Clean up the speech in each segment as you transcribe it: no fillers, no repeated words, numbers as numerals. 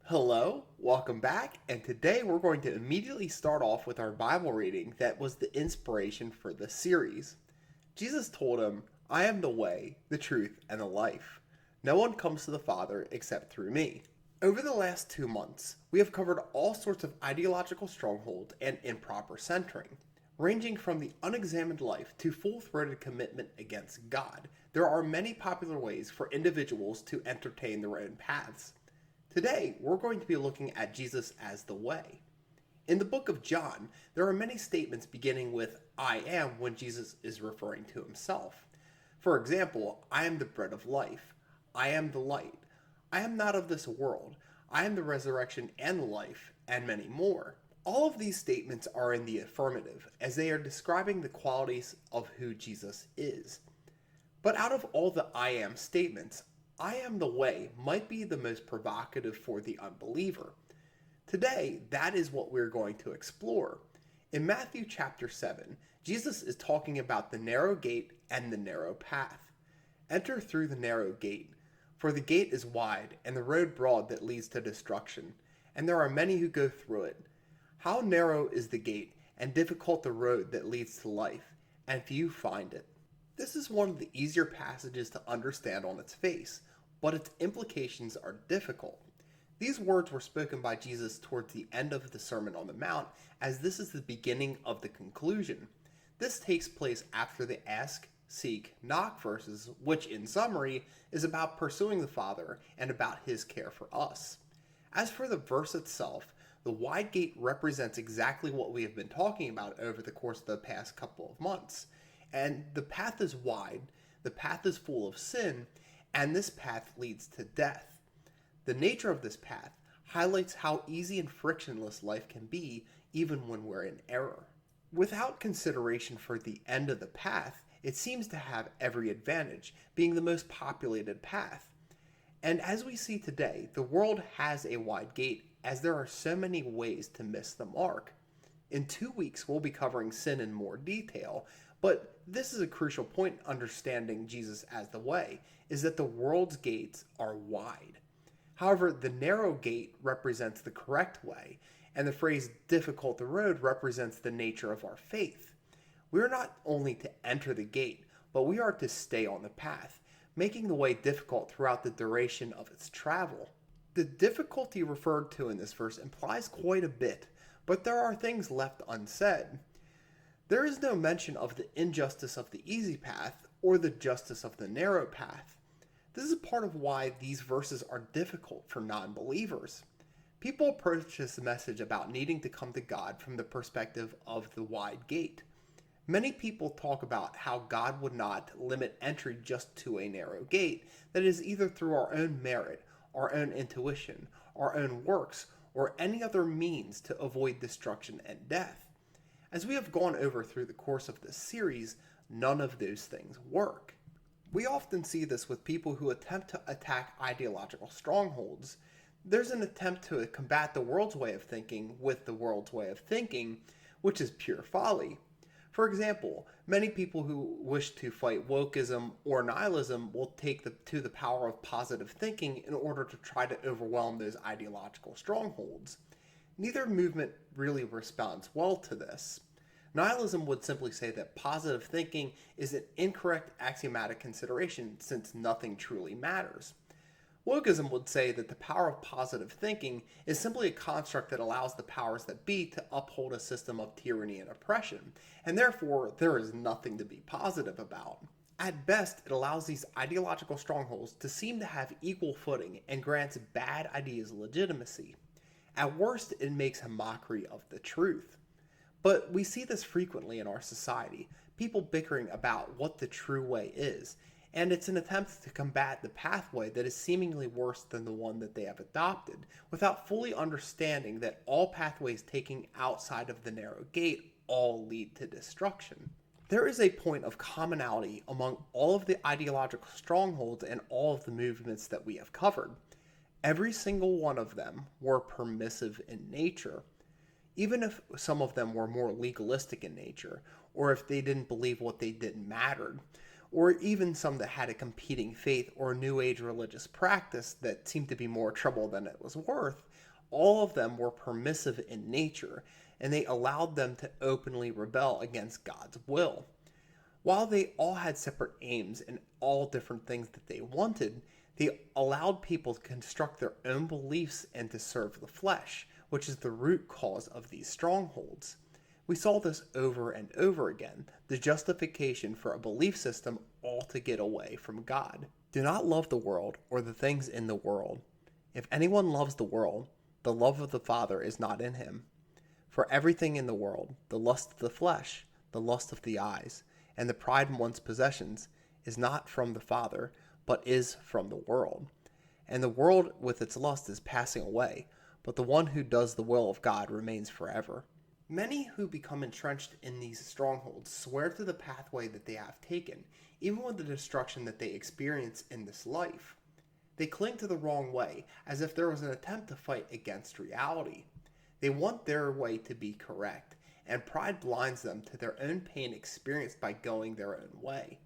Hello, welcome back, and today we're going to immediately start off with our Bible reading that was the inspiration for the series. Jesus told him, I am the way, the truth, and the life. No one comes to the Father except through me. Over the last 2 months, we have covered all sorts of ideological stronghold and improper centering. Ranging from the unexamined life to full-throated commitment against God, there are many popular ways for individuals to entertain their own paths. Today, we're going to be looking at Jesus as the way. In the book of John, there are many statements beginning with I am when Jesus is referring to himself. For example, I am the bread of life. I am the light. I am not of this world. I am the resurrection and the life, and many more. All of these statements are in the affirmative, as they are describing the qualities of who Jesus is. But out of all the I am statements, I am the way might be the most provocative for the unbeliever. Today, that is what we're going to explore. In Matthew chapter 7, Jesus is talking about the narrow gate and the narrow path. Enter through the narrow gate, for the gate is wide and the road broad that leads to destruction, and there are many who go through it. How narrow is the gate and difficult the road that leads to life, and few find it. This is one of the easier passages to understand on its face, but its implications are difficult. These words were spoken by Jesus towards the end of the Sermon on the Mount, as this is the beginning of the conclusion. This takes place after the ask, seek, knock verses, which in summary is about pursuing the Father and about his care for us. As for the verse itself, the wide gate represents exactly what we have been talking about over the course of the past couple of months. And the path is wide, the path is full of sin, and this path leads to death. The nature of this path highlights how easy and frictionless life can be even when we're in error. Without consideration for the end of the path, it seems to have every advantage, being the most populated path. And as we see today, the world has a wide gate as there are so many ways to miss the mark. In 2 weeks, we'll be covering sin in more detail, but this is a crucial point in understanding Jesus as the way, is that the world's gates are wide. However, the narrow gate represents the correct way, and the phrase difficult the road represents the nature of our faith. We are not only to enter the gate, but we are to stay on the path, making the way difficult throughout the duration of its travel. The difficulty referred to in this verse implies quite a bit, but there are things left unsaid. There is no mention of the injustice of the easy path or the justice of the narrow path. This is part of why these verses are difficult for non-believers. People approach this message about needing to come to God from the perspective of the wide gate. Many people talk about how God would not limit entry just to a narrow gate that is either through our own merit, our own intuition, our own works, or any other means to avoid destruction and death. As we have gone over through the course of this series, none of those things work. We often see this with people who attempt to attack ideological strongholds. There's an attempt to combat the world's way of thinking with the world's way of thinking, which is pure folly. For example, many people who wish to fight wokeism or nihilism will take to the power of positive thinking in order to try to overwhelm those ideological strongholds. Neither movement really responds well to this. Nihilism would simply say that positive thinking is an incorrect axiomatic consideration since nothing truly matters. Wokeism would say that the power of positive thinking is simply a construct that allows the powers that be to uphold a system of tyranny and oppression, and therefore there is nothing to be positive about. At best, it allows these ideological strongholds to seem to have equal footing and grants bad ideas legitimacy. At worst, it makes a mockery of the truth. But we see this frequently in our society, people bickering about what the true way is, and it's an attempt to combat the pathway that is seemingly worse than the one that they have adopted, without fully understanding that all pathways taking outside of the narrow gate all lead to destruction. There is a point of commonality among all of the ideological strongholds and all of the movements that we have covered. Every single one of them were permissive in nature, even if some of them were more legalistic in nature, or if they didn't believe what they did mattered. or even some that had a competing faith or New Age religious practice that seemed to be more trouble than it was worth, all of them were permissive in nature, and they allowed them to openly rebel against God's will. While they all had separate aims and all different things that they wanted, they allowed people to construct their own beliefs and to serve the flesh, which is the root cause of these strongholds. We saw this over and over again, the justification for a belief system all to get away from God. Do not love the world or the things in the world. If anyone loves the world, the love of the Father is not in him. For everything in the world, the lust of the flesh, the lust of the eyes, and the pride in one's possessions, is not from the Father, but is from the world. And the world with its lust is passing away, but the one who does the will of God remains forever. Many who become entrenched in these strongholds swear to the pathway that they have taken, even with the destruction that they experience in this life. They cling to the wrong way, as if there was an attempt to fight against reality. They want their way to be correct, and pride blinds them to their own pain experienced by going their own way.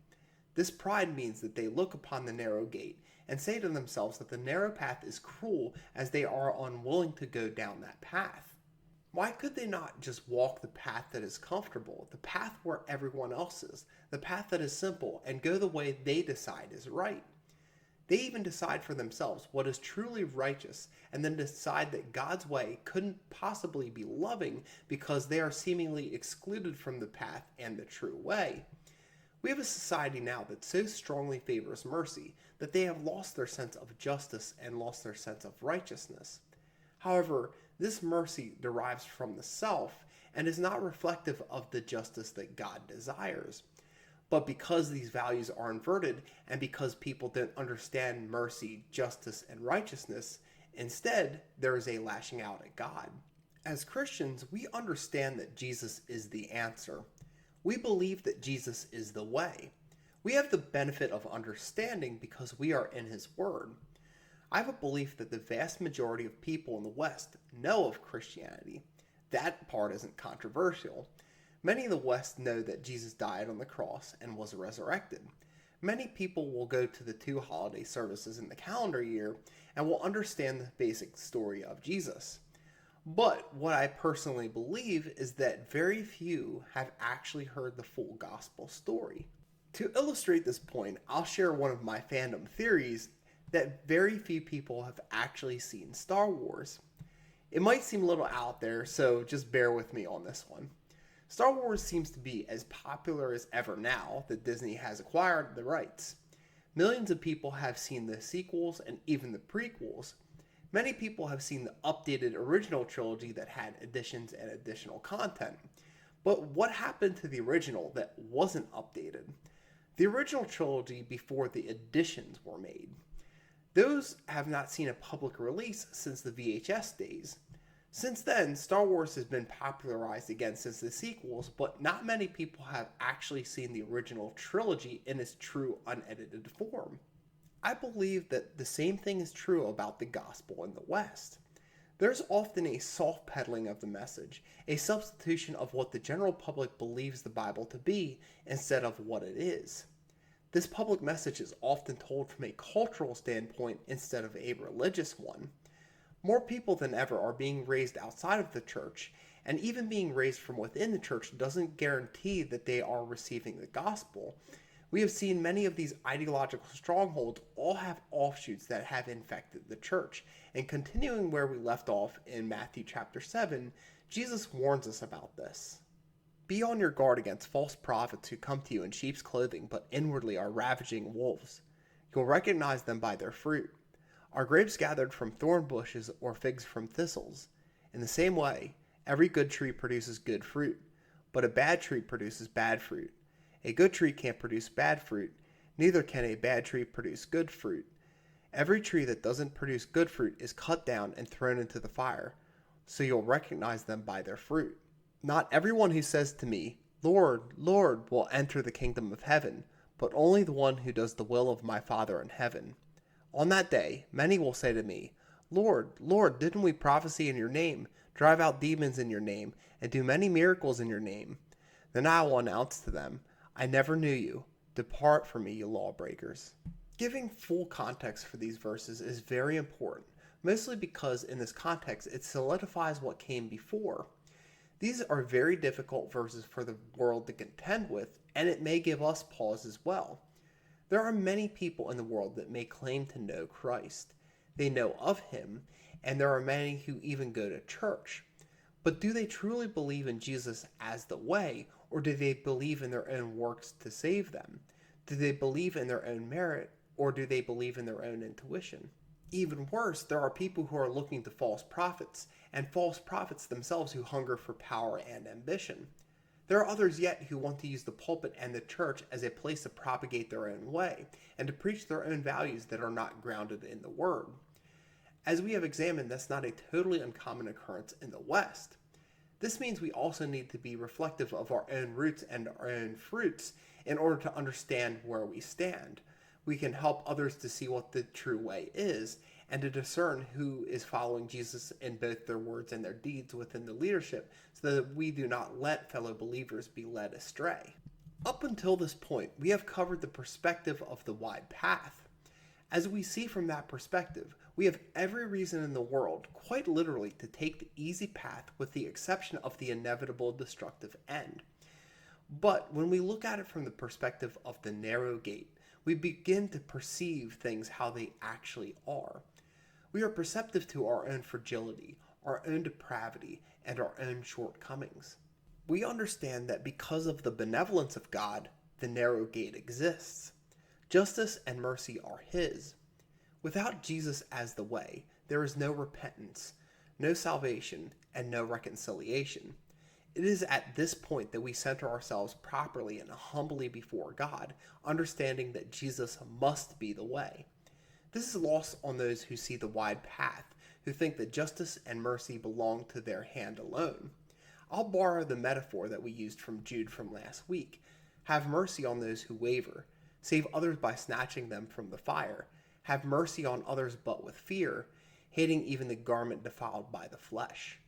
This pride means that they look upon the narrow gate and say to themselves that the narrow path is cruel, as they are unwilling to go down that path. Why could they not just walk the path that is comfortable, the path where everyone else is, the path that is simple, and go the way they decide is right? They even decide for themselves what is truly righteous, and then decide that God's way couldn't possibly be loving because they are seemingly excluded from the path and the true way. We have a society now that so strongly favors mercy that they have lost their sense of justice and lost their sense of righteousness. However, this mercy derives from the self and is not reflective of the justice that God desires. But because these values are inverted and because people don't understand mercy, justice, and righteousness, instead there is a lashing out at God. As Christians, we understand that Jesus is the answer. We believe that Jesus is the way. We have the benefit of understanding because we are in His Word. I have a belief that the vast majority of people in the West know of Christianity. That part isn't controversial. Many in the West know that Jesus died on the cross and was resurrected. Many people will go to the 2 holiday services in the calendar year and will understand the basic story of Jesus. But what I personally believe is that very few have actually heard the full gospel story. To illustrate this point, I'll share one of my fandom theories that very few people have actually seen Star Wars. It might seem a little out there, so just bear with me on this one. Star Wars seems to be as popular as ever now that Disney has acquired the rights. Millions of people have seen the sequels and even the prequels. Many people have seen the updated original trilogy that had additions and additional content. But what happened to the original that wasn't updated? The original trilogy before the additions were made. Those have not seen a public release since the VHS days. Since then, Star Wars has been popularized again since the sequels, but not many people have actually seen the original trilogy in its true unedited form. I believe that the same thing is true about the gospel in the West. There's often a soft peddling of the message, a substitution of what the general public believes the Bible to be instead of what it is. This public message is often told from a cultural standpoint instead of a religious one. More people than ever are being raised outside of the church, and even being raised from within the church doesn't guarantee that they are receiving the gospel. We have seen many of these ideological strongholds all have offshoots that have infected the church, and continuing where we left off in Matthew chapter 7, Jesus warns us about this. Be on your guard against false prophets who come to you in sheep's clothing, but inwardly are ravaging wolves. You'll recognize them by their fruit. Are grapes gathered from thorn bushes or figs from thistles? In the same way, every good tree produces good fruit, but a bad tree produces bad fruit. A good tree can't produce bad fruit, neither can a bad tree produce good fruit. Every tree that doesn't produce good fruit is cut down and thrown into the fire, so you'll recognize them by their fruit. Not everyone who says to me, Lord, Lord, will enter the kingdom of heaven, but only the one who does the will of my Father in heaven. On that day, many will say to me, Lord, Lord, didn't we prophesy in your name, drive out demons in your name, and do many miracles in your name? Then I will announce to them, I never knew you. Depart from me, you lawbreakers. Giving full context for these verses is very important, mostly because in this context it solidifies what came before. These are very difficult verses for the world to contend with, and it may give us pause as well. There are many people in the world that may claim to know Christ. They know of him, and there are many who even go to church. But do they truly believe in Jesus as the way, or do they believe in their own works to save them? Do they believe in their own merit, or do they believe in their own intuition? Even worse, there are people who are looking to false prophets, and false prophets themselves who hunger for power and ambition. There are others yet who want to use the pulpit and the church as a place to propagate their own way, and to preach their own values that are not grounded in the Word. As we have examined, that's not a totally uncommon occurrence in the West. This means we also need to be reflective of our own roots and our own fruits in order to understand where we stand. We can help others to see what the true way is, and to discern who is following Jesus in both their words and their deeds within the leadership, so that we do not let fellow believers be led astray. Up until this point, we have covered the perspective of the wide path. As we see from that perspective, we have every reason in the world, quite literally, to take the easy path with the exception of the inevitable destructive end. But when we look at it from the perspective of the narrow gate, we begin to perceive things how they actually are. We are perceptive to our own fragility, our own depravity, and our own shortcomings. We understand that because of the benevolence of God, the narrow gate exists. Justice and mercy are his. Without Jesus as the way, there is no repentance, no salvation, and no reconciliation. It is at this point that we center ourselves properly and humbly before God, understanding that Jesus must be the way. This is lost on those who see the wide path, who think that justice and mercy belong to their hand alone. I'll borrow the metaphor that we used from Jude from last week. Have mercy on those who waver. Save others by snatching them from the fire. Have mercy on others but with fear, hating even the garment defiled by the flesh.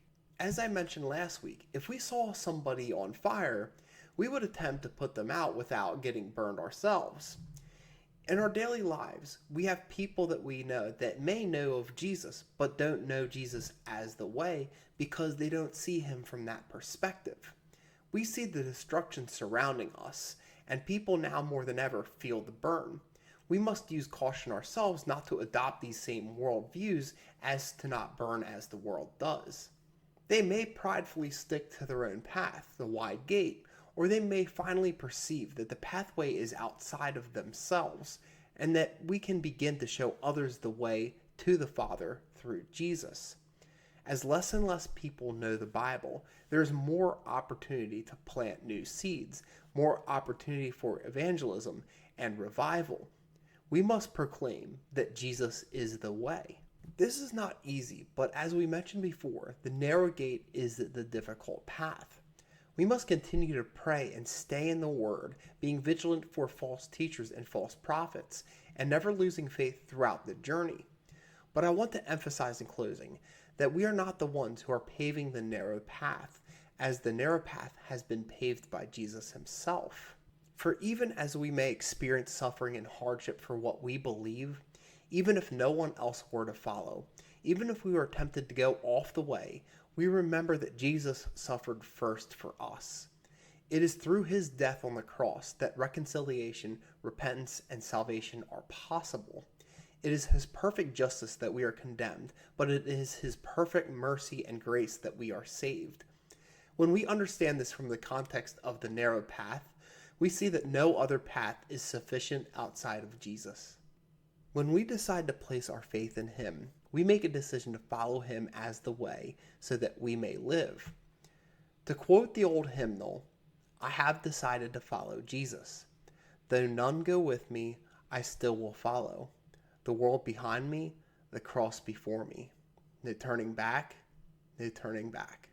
As I mentioned last week, if we saw somebody on fire, we would attempt to put them out without getting burned ourselves. In our daily lives, we have people that we know that may know of Jesus, but don't know Jesus as the way because they don't see him from that perspective. We see the destruction surrounding us, and people now more than ever feel the burn. We must use caution ourselves not to adopt these same worldviews as to not burn as the world does. They may pridefully stick to their own path, the wide gate, or they may finally perceive that the pathway is outside of themselves, and that we can begin to show others the way to the Father through Jesus. As less and less people know the Bible, there is more opportunity to plant new seeds, more opportunity for evangelism and revival. We must proclaim that Jesus is the way. This is not easy, but as we mentioned before, the narrow gate is the difficult path. We must continue to pray and stay in the Word, being vigilant for false teachers and false prophets, and never losing faith throughout the journey. But I want to emphasize in closing that we are not the ones who are paving the narrow path, as the narrow path has been paved by Jesus himself. For even as we may experience suffering and hardship for what we believe, even if no one else were to follow, even if we were tempted to go off the way, we remember that Jesus suffered first for us. It is through his death on the cross that reconciliation, repentance, and salvation are possible. It is his perfect justice that we are condemned, but it is his perfect mercy and grace that we are saved. When we understand this from the context of the narrow path, we see that no other path is sufficient outside of Jesus. When we decide to place our faith in him, we make a decision to follow him as the way so that we may live. To quote the old hymnal, I have decided to follow Jesus. Though none go with me, I still will follow. The world behind me, the cross before me. No turning back, no turning back.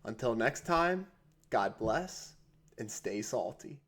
Until next time, God bless and stay salty.